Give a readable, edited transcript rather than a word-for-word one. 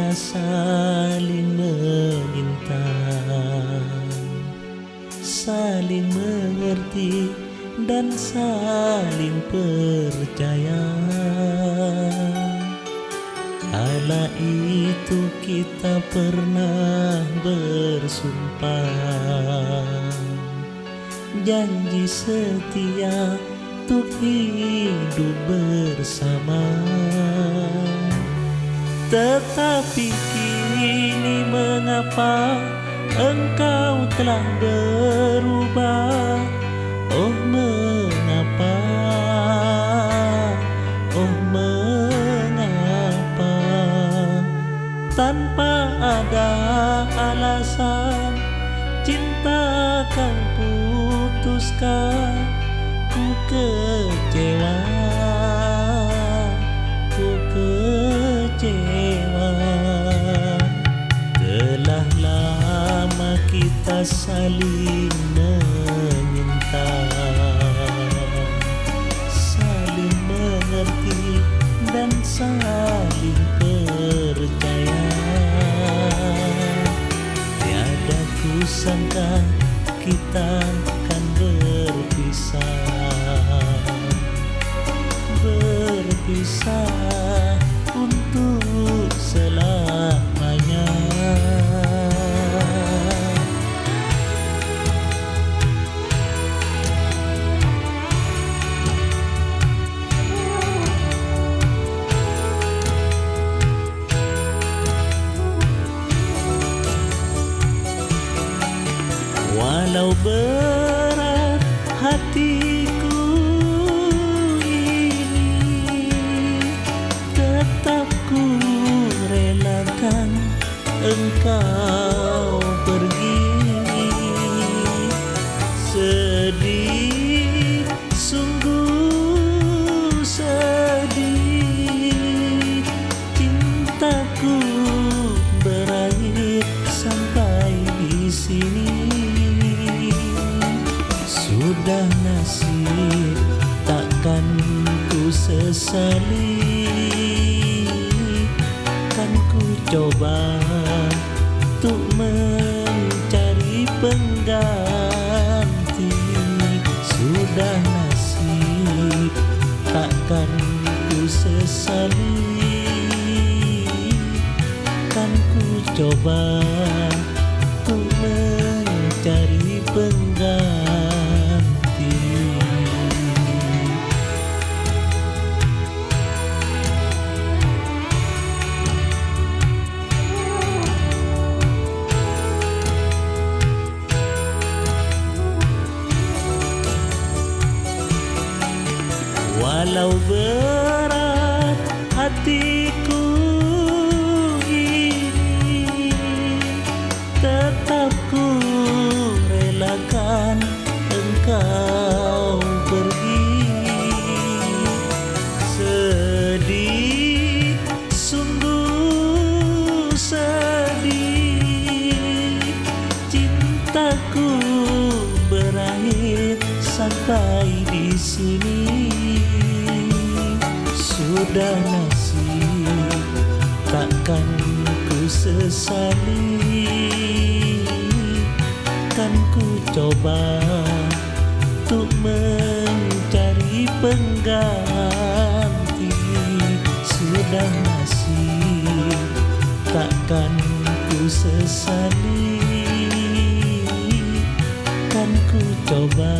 kita saling meminta, saling mengerti dan saling percaya. Kala itu kita pernah bersumpah, janji setia untuk hidup bersama. Tetapi kini mengapa engkau telah berubah? Oh mengapa? Oh mengapa? Tanpa ada alasan cinta kau putuskan. Ku kecewa, ku kecewa. Telah lama kita saling meminta, saling mengerti dan saling percaya. Tiada kusangka kita akan berpisah untuk selamanya. Walau berat hatiku ini, tetap ku relakan engkau pergi. Sedih, sungguh sedih, cintaku berakhir sampai di sini. Sudah nasib, takkan ku sesali. Kan ku coba untuk mencari pengganti. Sudah nasib, takkan ku sesali. Kan ku coba untuk mencari pengganti. Walau berat hatiku ini, tetap ku relakan engkau pergi. Sedih, sungguh sedih, cintaku berakhir sampai di sini. Sudah nasib, takkan ku sesali. Kan ku coba untuk mencari pengganti. Sudah nasib, takkan ku sesali. Kan ku coba